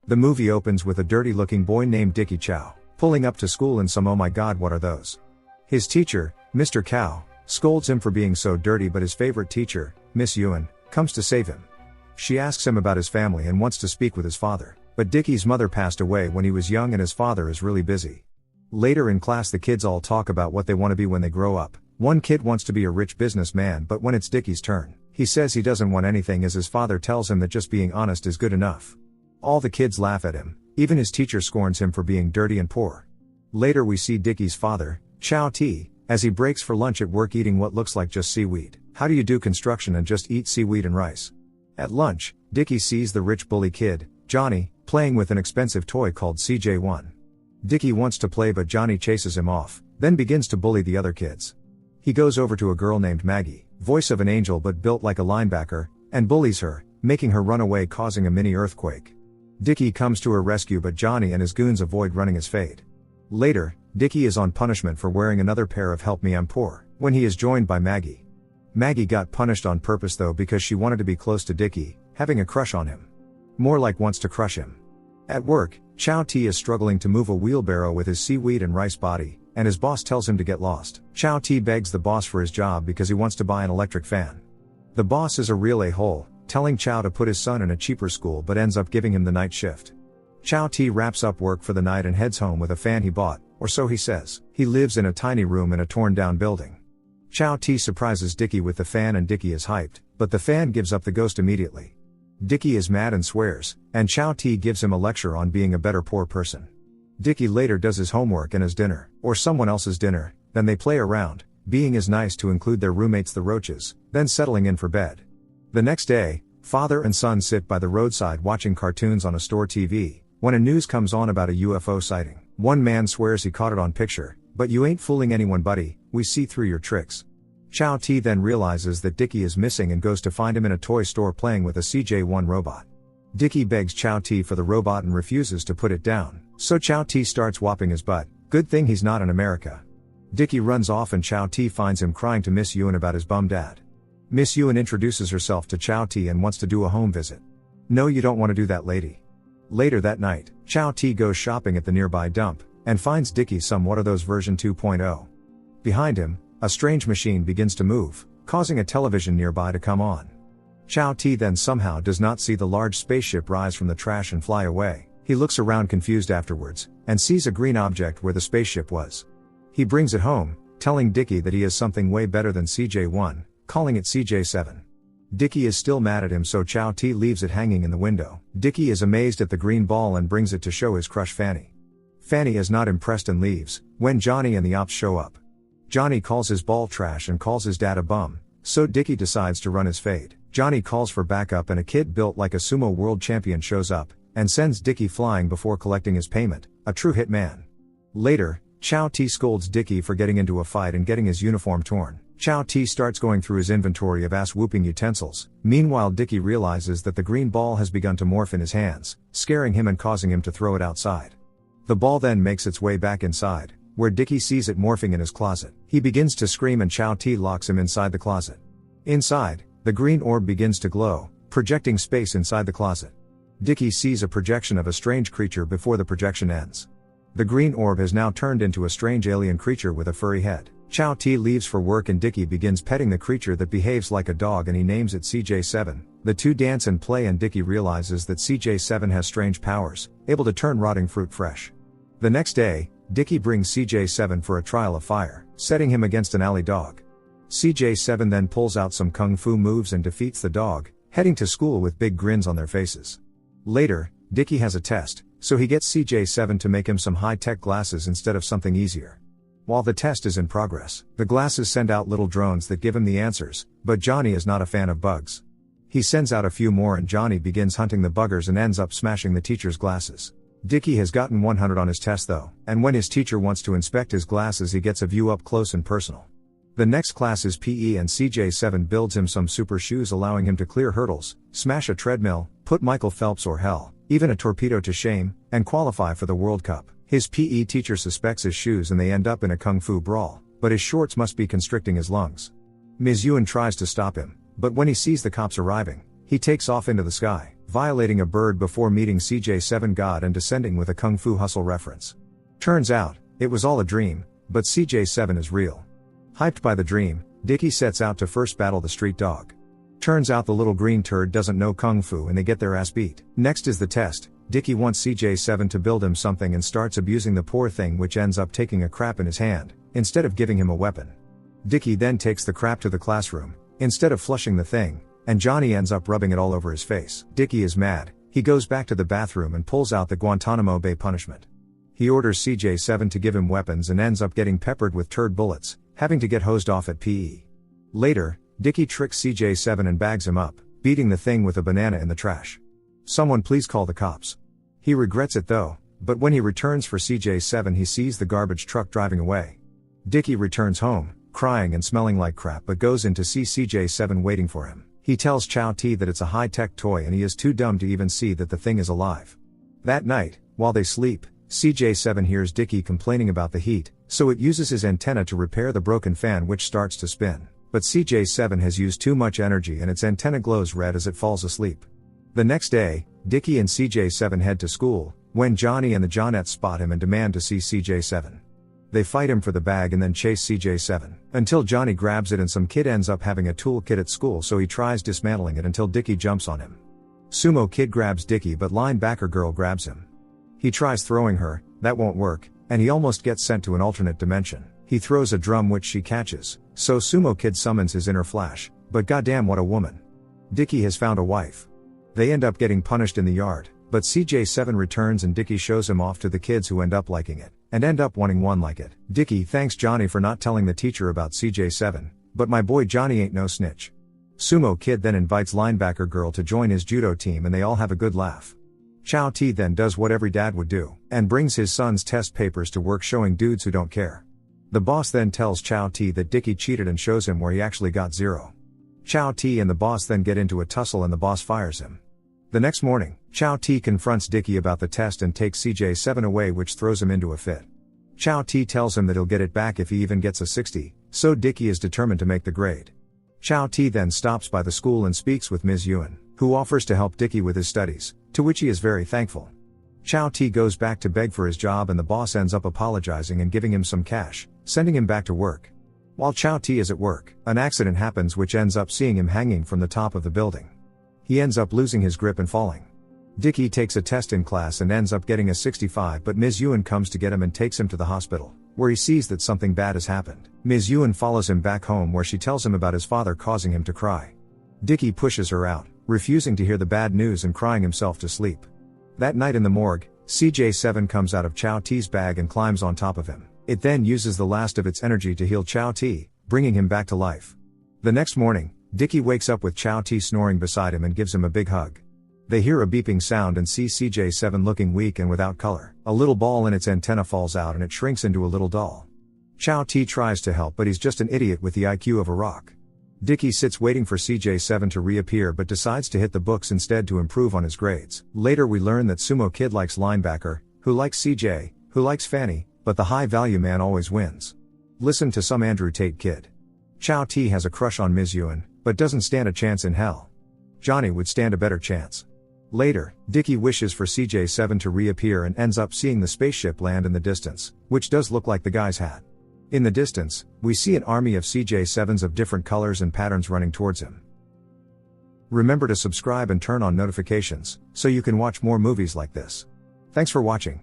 The movie opens with a dirty-looking boy named Dicky Chow, pulling up to school in some "oh my god what are those?" His teacher, Mr. Cow, scolds him for being so dirty, but his favorite teacher, Miss Ewan, comes to save him. She asks him about his family and wants to speak with his father, but Dicky's mother passed away when he was young and his father is really busy. Later in class the kids all talk about what they want to be when they grow up. One kid wants to be a rich businessman, but when it's Dicky's turn, he says he doesn't want anything as his father tells him that just being honest is good enough. All the kids laugh at him, even his teacher scorns him for being dirty and poor. Later we see Dicky's father, Chow T, as he breaks for lunch at work eating what looks like just seaweed. How do you do construction and just eat seaweed and rice? At lunch, Dicky sees the rich bully kid, Johnny, playing with an expensive toy called CJ1. Dicky wants to play but Johnny chases him off, then begins to bully the other kids. He goes over to a girl named Maggie, voice of an angel but built like a linebacker, and bullies her, making her run away, causing a mini earthquake. Dicky comes to her rescue but Johnny and his goons avoid running his fade. Later, Dicky is on punishment for wearing another pair of "Help Me I'm Poor" when he is joined by Maggie. Maggie got punished on purpose though because she wanted to be close to Dicky, having a crush on him. More like wants to crush him. At work, Chow T is struggling to move a wheelbarrow with his seaweed and rice body, and his boss tells him to get lost. Chow T begs the boss for his job because he wants to buy an electric fan. The boss is a real a-hole, telling Chow to put his son in a cheaper school but ends up giving him the night shift. Chow T wraps up work for the night and heads home with a fan he bought, or so he says. He lives in a tiny room in a torn down building. Chow T surprises Dicky with the fan and Dicky is hyped, but the fan gives up the ghost immediately. Dicky is mad and swears, and Chow T gives him a lecture on being a better poor person. Dicky later does his homework and his dinner, or someone else's dinner, then they play around, being as nice to include their roommates the Roaches, then settling in for bed. The next day, father and son sit by the roadside watching cartoons on a store TV, when a news comes on about a UFO sighting. One man swears he caught it on picture, but you ain't fooling anyone buddy, we see through your tricks. Chow T then realizes that Dicky is missing and goes to find him in a toy store playing with a CJ1 robot. Dicky begs Chow T for the robot and refuses to put it down, so Chow T starts whopping his butt. Good thing he's not in America. Dicky runs off and Chow T finds him crying to Miss Ewan about his bum dad. Miss Ewan introduces herself to Chow T and wants to do a home visit. No, you don't want to do that, lady. Later that night, Chow T goes shopping at the nearby dump, and finds Dicky some "What Are Those" version 2.0. Behind him, a strange machine begins to move, causing a television nearby to come on. Chow T then somehow does not see the large spaceship rise from the trash and fly away. He looks around confused afterwards, and sees a green object where the spaceship was. He brings it home, telling Dicky that he has something way better than CJ1, calling it CJ7. Dicky is still mad at him, so Chow T leaves it hanging in the window. Dicky is amazed at the green ball and brings it to show his crush Fanny. Fanny is not impressed and leaves, when Johnny and the ops show up. Johnny calls his ball trash and calls his dad a bum, so Dicky decides to run his fade. Johnny calls for backup and a kid built like a sumo world champion shows up, and sends Dicky flying before collecting his payment, a true hitman. Later, Chow T scolds Dicky for getting into a fight and getting his uniform torn. Chow T starts going through his inventory of ass-whooping utensils. Meanwhile Dicky realizes that the green ball has begun to morph in his hands, scaring him and causing him to throw it outside. The ball then makes its way back inside, where Dicky sees it morphing in his closet. He begins to scream and Chow T locks him inside the closet. Inside, the green orb begins to glow, projecting space inside the closet. Dicky sees a projection of a strange creature before the projection ends. The green orb has now turned into a strange alien creature with a furry head. Chow T leaves for work and Dicky begins petting the creature that behaves like a dog and he names it CJ7. The two dance and play and Dicky realizes that CJ7 has strange powers, able to turn rotting fruit fresh. The next day, Dicky brings CJ7 for a trial of fire, setting him against an alley dog. CJ7 then pulls out some kung fu moves and defeats the dog, heading to school with big grins on their faces. Later, Dicky has a test, so he gets CJ7 to make him some high-tech glasses instead of something easier. While the test is in progress, the glasses send out little drones that give him the answers, but Johnny is not a fan of bugs. He sends out a few more and Johnny begins hunting the buggers and ends up smashing the teacher's glasses. Dicky has gotten 100 on his test though, and when his teacher wants to inspect his glasses he gets a view up close and personal. The next class is PE and CJ7 builds him some super shoes allowing him to clear hurdles, smash a treadmill, put Michael Phelps or hell, even a torpedo to shame, and qualify for the World Cup. His PE teacher suspects his shoes and they end up in a kung fu brawl, but his shorts must be constricting his lungs. Ms. Ewan tries to stop him, but when he sees the cops arriving, he takes off into the sky. violating a bird before meeting CJ7 God and descending with a Kung Fu Hustle reference. Turns out, it was all a dream, but CJ7 is real. Hyped by the dream, Dicky sets out to first battle the street dog. Turns out the little green turd doesn't know Kung Fu and they get their ass beat. Next is the test. Dicky wants CJ7 to build him something and starts abusing the poor thing, which ends up taking a crap in his hand, instead of giving him a weapon. Dicky then takes the crap to the classroom, instead of flushing the thing, and Johnny ends up rubbing it all over his face. Dicky is mad, he goes back to the bathroom and pulls out the Guantanamo Bay punishment. He orders CJ7 to give him weapons and ends up getting peppered with turd bullets, having to get hosed off at PE. Later, Dicky tricks CJ7 and bags him up, beating the thing with a banana in the trash. Someone please call the cops. He regrets it though, but when he returns for CJ7 he sees the garbage truck driving away. Dicky returns home, crying and smelling like crap, but goes in to see CJ7 waiting for him. He tells Chow T that it's a high-tech toy and he is too dumb to even see that the thing is alive. That night, while they sleep, CJ7 hears Dicky complaining about the heat, so it uses his antenna to repair the broken fan, which starts to spin. But CJ7 has used too much energy and its antenna glows red as it falls asleep. The next day, Dicky and CJ7 head to school, when Johnny and the Johnettes spot him and demand to see CJ7. They fight him for the bag and then chase CJ7, until Johnny grabs it and some kid ends up having a toolkit at school, so he tries dismantling it until Dicky jumps on him. Sumo Kid grabs Dicky but linebacker girl grabs him. He tries throwing her, that won't work, and he almost gets sent to an alternate dimension. He throws a drum which she catches, so Sumo Kid summons his inner Flash, but goddamn what a woman. Dicky has found a wife. They end up getting punished in the yard, but CJ7 returns and Dicky shows him off to the kids who end up liking it, and end up wanting one like it. Dicky thanks Johnny for not telling the teacher about CJ7, but my boy Johnny ain't no snitch. Sumo Kid then invites linebacker girl to join his judo team and they all have a good laugh. Chow T then does what every dad would do, and brings his son's test papers to work showing dudes who don't care. The boss then tells Chow T that Dicky cheated and shows him where he actually got 0. Chow T and the boss then get into a tussle and the boss fires him. The next morning, Chow T confronts Dicky about the test and takes CJ7 away, which throws him into a fit. Chow T tells him that he'll get it back if he even gets a 60, so Dicky is determined to make the grade. Chow T then stops by the school and speaks with Ms. Yuen, who offers to help Dicky with his studies, to which he is very thankful. Chow T goes back to beg for his job and the boss ends up apologizing and giving him some cash, sending him back to work. While Chow T is at work, an accident happens which ends up seeing him hanging from the top of the building. He ends up losing his grip and falling. Dicky takes a test in class and ends up getting a 65, but Ms. Yuen comes to get him and takes him to the hospital, where he sees that something bad has happened. Ms. Yuen follows him back home where she tells him about his father causing him to cry. Dicky pushes her out, refusing to hear the bad news and crying himself to sleep. That night in the morgue, CJ7 comes out of Chow T's bag and climbs on top of him. It then uses the last of its energy to heal Chow T, bringing him back to life. The next morning, Dicky wakes up with Chow T snoring beside him and gives him a big hug. They hear a beeping sound and see CJ7 looking weak and without color. A little ball in its antenna falls out and it shrinks into a little doll. Chow T tries to help, but he's just an idiot with the IQ of a rock. Dicky sits waiting for CJ7 to reappear but decides to hit the books instead to improve on his grades. Later we learn that Sumo Kid likes linebacker, who likes CJ, who likes Fanny, but the high value man always wins. Listen to some Andrew Tate kid. Chow T has a crush on Ms. Yuen, but doesn't stand a chance in hell. Johnny would stand a better chance. Later, Dicky wishes for CJ7 to reappear and ends up seeing the spaceship land in the distance, which does look like the guy's hat. In the distance, we see an army of CJ7s of different colors and patterns running towards him. Remember to subscribe and turn on notifications, so you can watch more movies like this. Thanks for watching.